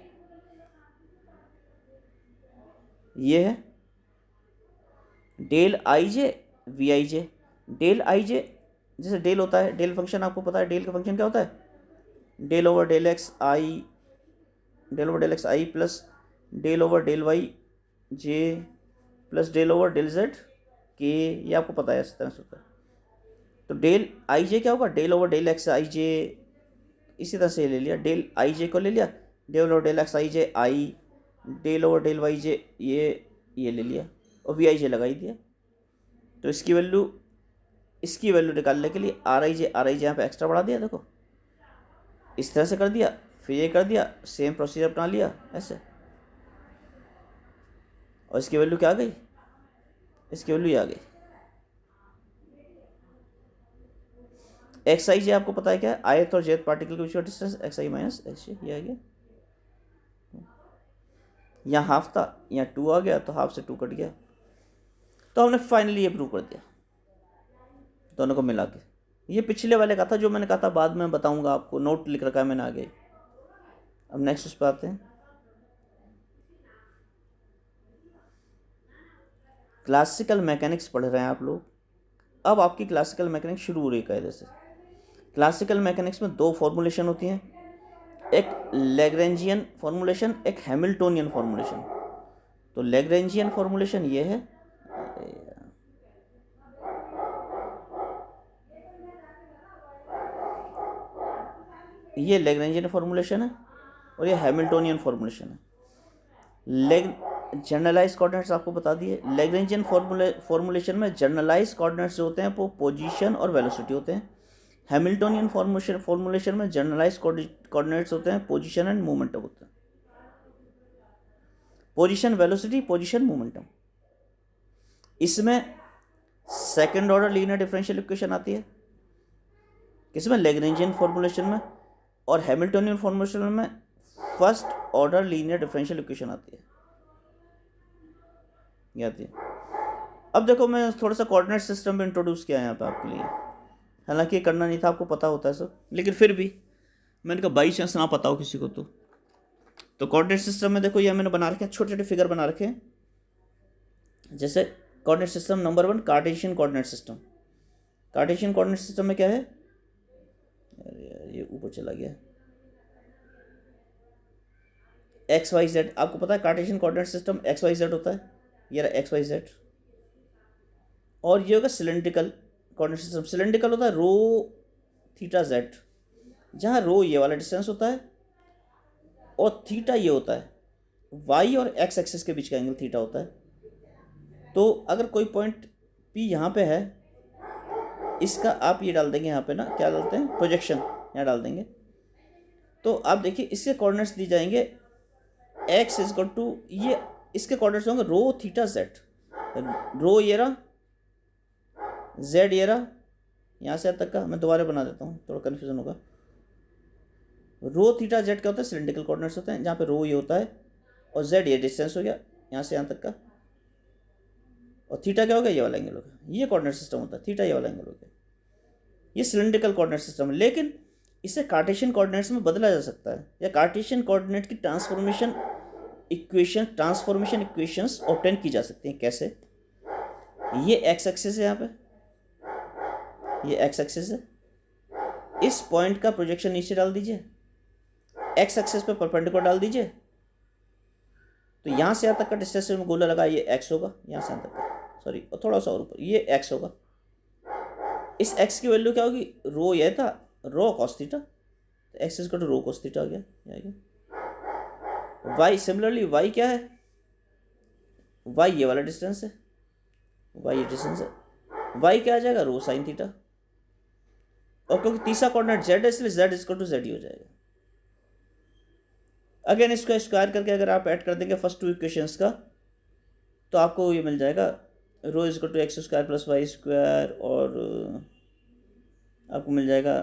ये है del i J we I j, del i j जैसे डेल होता है, डेल फंक्शन आपको पता है, डेल का फंक्शन क्या होता है, del over del x i plus del over del y j plus del over del z के, ये आपको पता है इस तरह से होता है। तो डेल आई जे क्या होगा, डेल ओवर डेल एक्स आई जे, इसी तरह से ले लिया, डेल आई जे को ले लिया, डेल ओवर डेल एक्स आई जे आई, डेल ओवर डेल वाई जे ये ले लिया, और वी आई जे लगा ही दिया। तो इसकी वैल्यू निकालने के लिए आर आई जे यहाँ पे एक्स्ट्रा बढ़ा दिया, देखो इस तरह से कर दिया, फिर ये कर दिया, सेम प्रोसीजर अपना लिया ऐसे, और इसकी वैल्यू क्या आ गई, इसकी वैल्यू ये आ गई। एक्स आई जे आपको पता है क्या है, आयत और जेथ पार्टिकल के बीच का डिस्टेंस एक्स आई माइनस एक्स जे, ये आ गया। यहाँ हाफ था, यहाँ 2 आ गया, तो हाफ से 2 कट गया। तो हमने फाइनली ये प्रूव कर दिया दोनों को मिला के। ये पिछले वाले का था जो मैंने कहा था बाद में बताऊंगा आपको, नोट लिख रखा है मैंने आगे। अब नेक्स्ट उस पर आते हैं। क्लासिकल मैकेनिक्स पढ़ रहे हैं आप लोग, अब आपकी क्लासिकल मैकेनिक्स शुरू हो रही है कायदे से। क्लासिकल मैकेनिक्स में 2 फॉर्मूलेशन होती हैं, एक लैग्रेंजियन फॉर्मूलेशन, एक हैमिल्टोनियन फॉर्मूलेशन। तो लैग्रेंजियन फॉर्मूलेशन ये है, ये लैग्रेंजियन फॉर्मूलेशन है, और ये हैमिल्टोनियन फॉर्मूलेशन है। जनरलाइज कोऑर्डिनेट्स आपको बता दिए। लैग्रेंजियन फॉर्मूलेशन में जनरलाइज कोऑर्डिनेट्स जो होते हैं वो पोजीशन और वेलोसिटी होते हैं। हैमिल्टोनियन फॉर्मूलेशन में जनरलाइज कोऑर्डिनेट्स होते हैं पोजीशन एंड मोमेंटम होते हैं। Position, velocity, position, momentum. इसमें second order linear differential equation आती है किसमें, लैग्रेंजियन फॉर्मूलेशन में, और हैमिल्टोनियन फॉर्मूलेशन में first order linear differential equation आती है, ये आती है। अब देखो मैं थोड़ा सा कोऑर्डिनेट सिस्टम भी इंट्रोड्यूस किया है यहाँ पे आपके लिए, हालांकि ये करना नहीं था, आपको पता होता है सब, लेकिन फिर भी मैंने कहा बाई चांस ना पता हो किसी को तो कोऑर्डिनेट सिस्टम में देखो ये मैंने बना रखे हैं, छोटे छोटे फिगर बना रखे हैं। जैसे coordinate system number 1 Cartesian coordinate system. Cartesian coordinate system में क्या है, अरे यार ये ऊपर चला गया, एक्स वाई जेड। आपको पता है Cartesian coordinate system X Y Z होता है, ये रहा एक्स वाई जेड। और ये होगा सिलेंड्रिकल कोऑर्डिनेट सिस्टम। सिलेंड्रिकल होता है रो थीटा जेड, जहाँ रो ये वाला डिस्टेंस होता है और थीटा ये होता है, वाई और एक्स एक्सिस के बीच का एंगल थीटा होता है। तो अगर कोई पॉइंट पी यहाँ पे है, इसका आप ये डाल देंगे यहाँ पे ना, क्या डालते हैं, प्रोजेक्शन यहाँ डाल देंगे। तो आप देखिए इसके कोऑर्डिनेट्स दी जाएंगे एक्स इज इक्वल टू, ये इसके कोऑर्डिनेट्स होंगे रो थीटा जेड। रो ये रहा, जेड ये रहा, यहाँ से तक का मैं दोबारा बना देता हूँ, थोड़ा कन्फ्यूजन होगा। रो थीटा जेड क्या होता है, सिलेंड्रिकल कोऑर्डिनेट्स होते हैं, जहाँ पे रो ये होता है और जेड ये डिस्टेंस हो गया यहाँ से यहाँ तक का, और थीटा क्या होगा, ये वाला एंगल होगा। ये कोऑर्डिनेट सिस्टम होता है, थीटा ये वाला एंगल होगा। ये सिलेंड्रिकल कोऑर्डिनेट सिस्टम है, लेकिन इसे कार्टेशियन कोऑर्डिनेट्स में बदला जा सकता है, या कार्टेशियन कोऑर्डिनेट की ट्रांसफॉर्मेशन इक्वेशंस ऑब्टेन की जा सकती हैं। कैसे, ये एक्स एक्सिस है, यहाँ पे ये एक्स एक्सिस है, इस पॉइंट का प्रोजेक्शन नीचे डाल दीजिए, एक्स एक्सिस पे परपेंडिकुलर डाल दीजिए, तो यहाँ से यहाँ तक का डिस्टेंस में गोला लगा, ये एक्स होगा, यहाँ से यहाँ तक का, सॉरी और थोड़ा सा और ऊपर, ये एक्स होगा। इस एक्स की वैल्यू क्या होगी, रो ये था, रो कॉस थीटा, तो x is equal to rho cos theta आ गया। वाई सिमिलरली, वाई क्या है, वाई ये वाला डिस्टेंस है, वाई ये डिस्टेंस है, वाई क्या आ जाएगा, रो साइन थीटा। और क्योंकि तीसरा कोऑर्डिनेट जेड है, इसलिए जेड इक्वल टू जेड ही हो जाएगा। अगेन इसको स्क्वायर करके अगर आप ऐड कर देंगे फर्स्ट टू इक्वेशंस का, तो आपको ये मिल जाएगा rho is equal to x square plus Y square, और आपको मिल जाएगा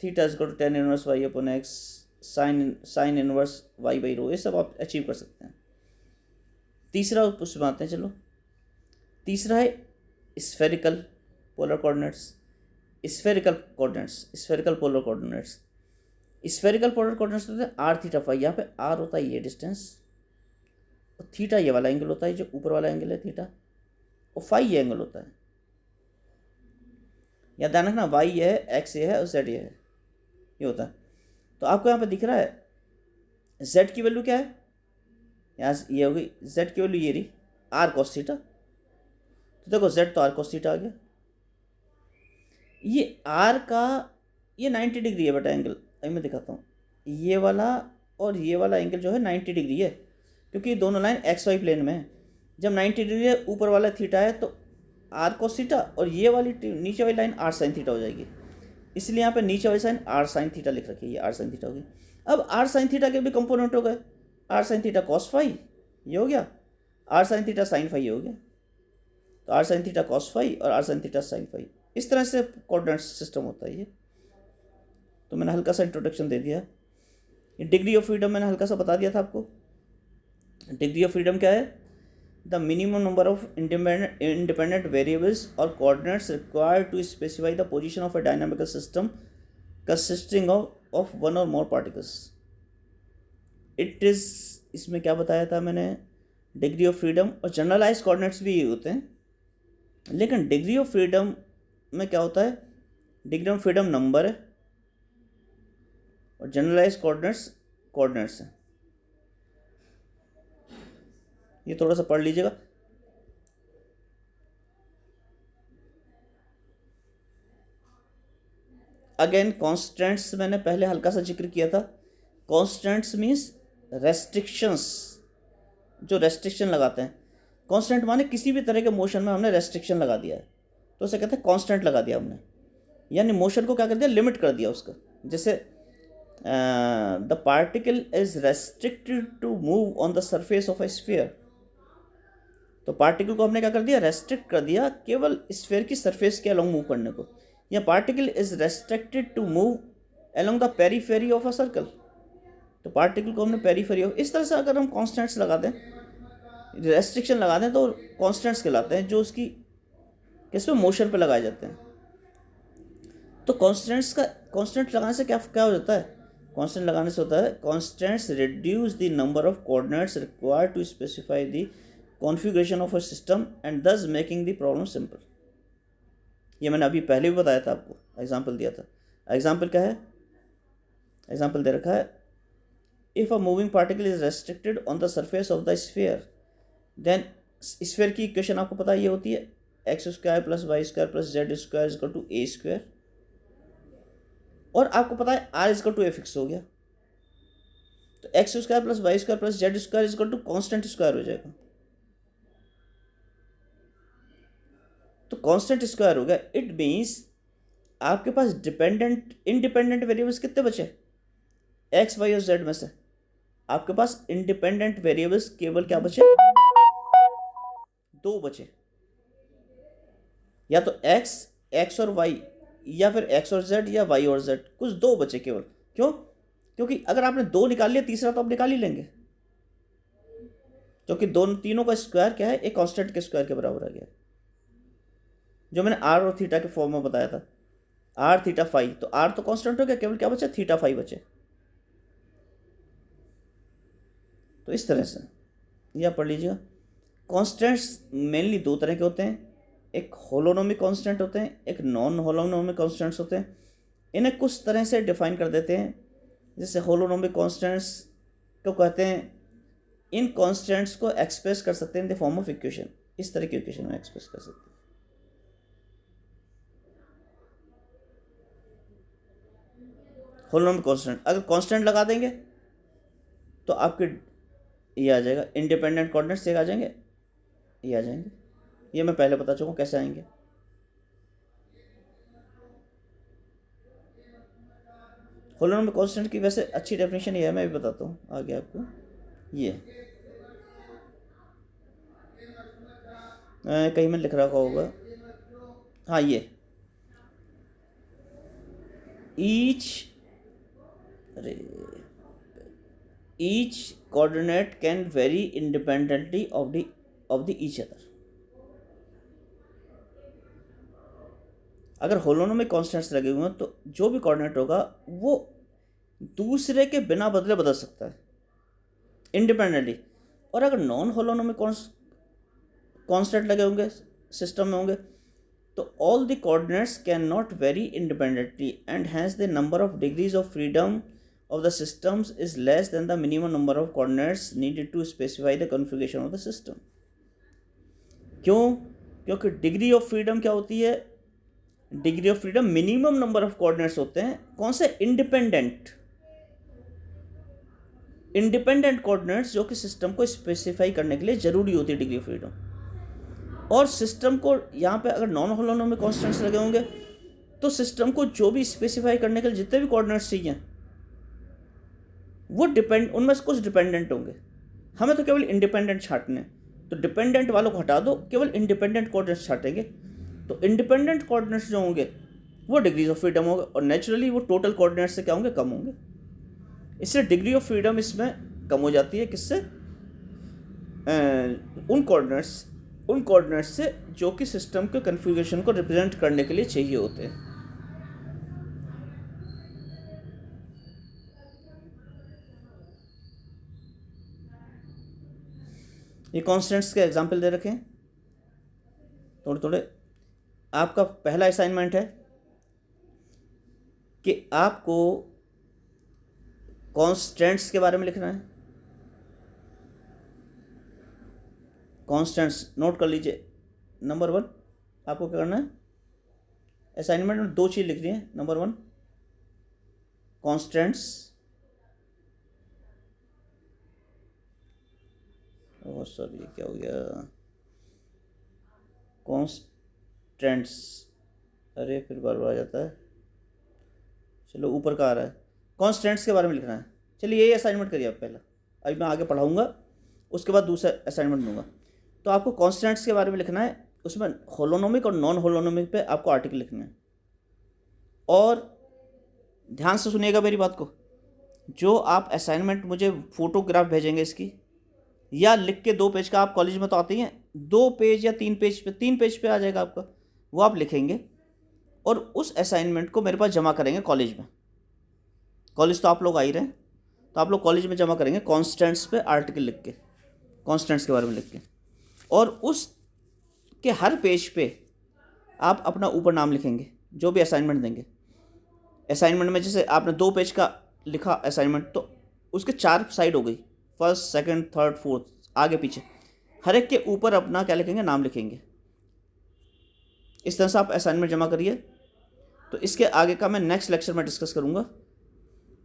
theta is equal to tan inverse y upon x sine inverse y by rho. ये सब आप अचीव कर सकते हैं। तीसरा उसमें आते हैं, चलो तीसरा है spherical polar coordinates. Spherical polar coordinates होते हैं आर थीटा फाई। यहाँ पे आर होता है ये डिस्टेंस, और थीटा ये वाला एंगल होता है, जो ऊपर वाला एंगल है थीटा, और फाई ये एंगल होता है। या ध्यान रखना, वाई ये है, एक्स ये है और जेड ये है, ये होता है। तो आपको यहाँ पे दिख रहा है जेड की वैल्यू क्या है, यहाँ ये होगी जेड की वैल्यू ये रही आर कॉस थीटा। तो देखो जेड तो आर कॉस थीटा आ गया। ये आर का ये 90 डिग्री है बेटा एंगल, अभी मैं दिखाता हूँ। ये वाला और ये वाला एंगल जो है 90 डिग्री है, क्योंकि दोनों लाइन एक्स वाई प्लेन में है। जब 90 डिग्री है, ऊपर वाला थीटा है, तो आर कोस थीटा, और ये वाली नीचे वाली लाइन आर साइन थीटा हो जाएगी। इसलिए यहाँ पे नीचे वाली साइन आर साइन थीटा लिख रखी है, ये आर साइन थीटा होगी। अब आर साइन थीटा के भी कंपोनेंट हो गए, r sine theta cos phi ये हो गया, r sine theta sine phi ये हो गया। तो r sine theta cos phi और r sine theta sine phi, इस तरह से कोऑर्डिनेट सिस्टम होता है ये। तो मैंने हल्का सा इंट्रोडक्शन दे दिया। ये डिग्री ऑफ फ्रीडम मैंने हल्का सा बता दिया था आपको। डिग्री ऑफ फ्रीडम क्या है, the minimum number of independent variables or coordinates required to specify the position of a dynamical system consisting of one or more particles. It is, इसमें क्या बताया था मैंने, डिग्री ऑफ फ्रीडम और generalise coordinates भी ये होते हैं। लेकिन डिग्री ऑफ फ्रीडम में क्या होता है, डिग्री ऑफ फ्रीडम नंबर है और जनरलाइज कोऑर्डिनेट्स हैं। ये थोड़ा सा पढ़ लीजिएगा। अगेन कॉन्स्टेंट्स मैंने पहले हल्का सा जिक्र किया था। कॉन्स्टेंट्स मीन्स रेस्ट्रिक्शंस, जो रेस्ट्रिक्शन लगाते हैं। कांस्टेंट माने किसी भी तरह के मोशन में हमने रेस्ट्रिक्शन लगा दिया है, तो उसे कहते हैं कांस्टेंट लगा दिया हमने, यानी मोशन को क्या कर दिया, लिमिट कर दिया उसका। जैसे the particle is restricted to move on the surface of a sphere. तो पार्टिकल को हमने क्या कर दिया, रेस्ट्रिक्ट कर दिया केवल स्फीयर की सरफेस के अलोंग मूव करने को। या particle is restricted to move along the periphery of a circle. तो पार्टिकल को हमने पेरीफेरी ऑफ, इस तरह से अगर हम कॉन्स्टेंट्स लगा दें, रेस्ट्रिक्शन लगा दें, तो कॉन्स्टेंट्स कहलाते हैं, जो उसकी किसमें मोशन पे लगाए जाते हैं। तो कॉन्स्टेंट लगाने से क्या क्या हो जाता है, कांस्टेंट लगाने से होता है, constants reduce the number of coordinates required to specify the configuration of a system and thus making the problem simple. ये मैंने अभी पहले भी बताया था आपको, एग्जाम्पल दिया था। एग्जाम्पल क्या है, एग्जाम्पल दे रखा है, if a moving particle is restricted on the surface of the sphere, then sphere की इक्वेशन आपको पता ये होती है X square plus Y square plus Z square is equal to A square, और आपको पता है R is equal to A fix हो गया, तो X square plus Y square plus Z square is equal to constant square हो जाएगा। तो कांस्टेंट स्क्वायर हो गया, इट मीन्स आपके पास डिपेंडेंट इंडिपेंडेंट वेरिएबल्स कितने बचे, एक्स वाई और जेड में से आपके पास इंडिपेंडेंट वेरिएबल्स केवल क्या बचे, दो बचे, या तो एक्स और वाई, या फिर एक्स और जेड, या वाई और जेड, कुछ दो बचे केवल। क्यों? क्योंकि अगर आपने दो निकाल लिया तीसरा तो आप निकाल ही लेंगे, क्योंकि दोनों तीनों का स्क्वायर क्या है, एक कांस्टेंट के स्क्वायर के बराबर आ गया, जो मैंने आर और थीटा के फॉर्म में बताया था, आर थीटा फाई, तो आर तो कांस्टेंट हो गया, केवल क्या बचा, थीटा फाई बचे। तो इस तरह से यह पढ़ लीजिएगा। कांस्टेंट्स मेनली दो तरह के होते हैं, एक होलोनोमिक कांस्टेंट होते हैं, एक नॉन होलोनोमिक कांस्टेंट्स होते हैं। इन्हें कुछ तरह से डिफाइन कर देते हैं, जैसे होलोनोमिक कांस्टेंट्स को कहते हैं, इन कांस्टेंट्स को एक्सप्रेस कर सकते हैं in the form of equation, इस तरह की इक्वेशन में एक्सप्रेस कर सकते हैं। होलोनोमिक कांस्टेंट, अगर कांस्टेंट लगा देंगे तो आपके ये आ जाएगा, इंडिपेंडेंट कोऑर्डिनेट्स एक आ जाएंगे, ये आ जाएंगे, ये मैं पहले बता चुका हूँ कैसे आएंगे। होलोनोमिक कांस्टेंट की वैसे अच्छी डेफिनेशन ये है, मैं भी बताता हूँ आगे आपको। ये कहीं में लिख रखा होगा, हाँ ये each coordinate can vary independently of the each other। अगर होलोनोमिक कांस्टेंट्स लगे हुए हैं तो जो भी कोऑर्डिनेट होगा वो दूसरे के बिना बदले बदल सकता है इंडिपेंडेंटली, और अगर नॉन होलोनोमिक कांस्टेंट लगे होंगे सिस्टम में होंगे तो all the coordinates can not very independently and has the number of degrees of freedom of the systems is less than the minimum number of coordinates needed to specify the configuration of the system। क्यों? क्योंकि degree of freedom क्या होती है, degree of freedom minimum number of coordinates होते हैं, कौन से, independent coordinates जो कि सिस्टम को स्पेसिफाई करने के लिए जरूरी होती है डिग्री ऑफ फ्रीडम। और सिस्टम को यहाँ पे अगर नॉन होलोनोमिक कांस्टेंट्स लगे होंगे तो सिस्टम को जो भी स्पेसिफाई करने के लिए जितने भी कोऑर्डिनेट्स चाहिए वो उनमें से कुछ डिपेंडेंट होंगे, हमें तो केवल इंडिपेंडेंट छांटने, तो डिपेंडेंट वालों को हटा दो, केवल इंडिपेंडेंट कोऑर्डिनेट्स छांटेंगे, तो इंडिपेंडेंट कोऑर्डिनेट्स जो होंगे वो डिग्रीज ऑफ फ्रीडम होंगे, और नेचुरली वो टोटल कोऑर्डिनेट्स से क्या होंगे, कम होंगे। इससे डिग्री ऑफ फ्रीडम इसमें कम हो जाती है, किससे, उन कोऑर्डिनेट्स से जो कि सिस्टम के कन्फिगरेशन को रिप्रेजेंट करने के लिए चाहिए होते हैं। ये कॉन्स्टेंट्स के एग्जाम्पल दे रखे हैं थोड़े थोड़े। आपका पहला असाइनमेंट है कि आपको कॉन्स्टेंट्स के बारे में लिखना है। कॉन्स्टेंट्स नोट कर लीजिए। नंबर 1 आपको क्या करना है, असाइनमेंट में 2 चीज़ लिखनी है। नंबर 1 कॉन्स्टेंट्स, ओह सॉरी ये क्या हो गया, कॉन्स्टेंट्स, अरे फिर बार बार आ जाता है, चलो ऊपर का आ रहा है, कॉन्स्टेंट्स के बारे में लिखना है। चलिए यही असाइनमेंट करिए आप पहला, अभी मैं आगे पढ़ाऊँगा उसके बाद दूसरा असाइनमेंट दूंगा। तो आपको कॉन्स्टेंट्स के बारे में लिखना है, उसमें होलोनोमिक और नॉन होलोनोमिक पे आपको आर्टिकल लिखने हैं। और ध्यान से सुनिएगा मेरी बात को, जो आप असाइनमेंट मुझे फ़ोटोग्राफ भेजेंगे इसकी, या लिख के 2 पेज का, आप कॉलेज में तो आते ही हैं 2 पेज या 3 पेज पे, 3 पेज पे आ जाएगा आपका, वो आप लिखेंगे और उस असाइनमेंट को मेरे पास जमा करेंगे कॉलेज में। कॉलेज तो आप लोग आ ही रहे हैं, तो आप लोग कॉलेज में जमा करेंगे कॉन्स्टेंट्स पे आर्टिकल लिख के, कॉन्स्टेंट्स के बारे में लिख के। और उसके हर पेज पे आप अपना ऊपर नाम लिखेंगे जो भी असाइनमेंट देंगे। असाइनमेंट में जैसे आपने 2 पेज का लिखा असाइनमेंट, तो उसके 4 साइड हो गई, फर्स्ट, सेकंड, थर्ड, फोर्थ, आगे पीछे, हर एक के ऊपर अपना क्या लिखेंगे, नाम लिखेंगे। इस तरह से आप असाइनमेंट जमा करिए। तो इसके आगे का मैं नेक्स्ट लेक्चर में डिस्कस करूँगा,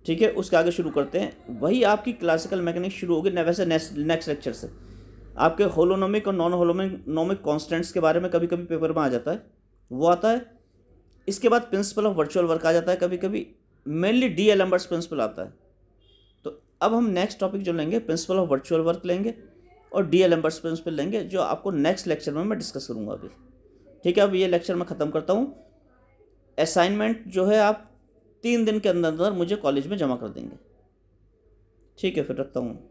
ठीक है। उसके आगे शुरू करते हैं। वही आपकी क्लासिकल मैकेनिक्स शुरू होगी न, वैसे नेक्स्ट लेक्चर से आपके होलोनोमिक और नॉन होलोनोमिक कॉन्स्टेंट्स के बारे में कभी कभी पेपर में आ जाता है, वो आता है। इसके बाद प्रिंसिपल ऑफ वर्चुअल वर्क आ जाता है कभी कभी, मेनली डी एलम्बर्ट्स प्रिंसिपल आता है। तो अब हम नेक्स्ट टॉपिक जो लेंगे प्रिंसिपल ऑफ वर्चुअल वर्क लेंगे और डी एलम्बर्ट्स प्रिंसिपल लेंगे, जो आपको नेक्स्ट लेक्चर में मैं डिस्कस करूँगा अभी, ठीक है। अब ये लेक्चर मैं ख़त्म करता हूँ। असाइनमेंट जो है आप 3 दिन के अंदर अंदर मुझे कॉलेज में जमा कर देंगे, ठीक है। फिर रखता हूँ।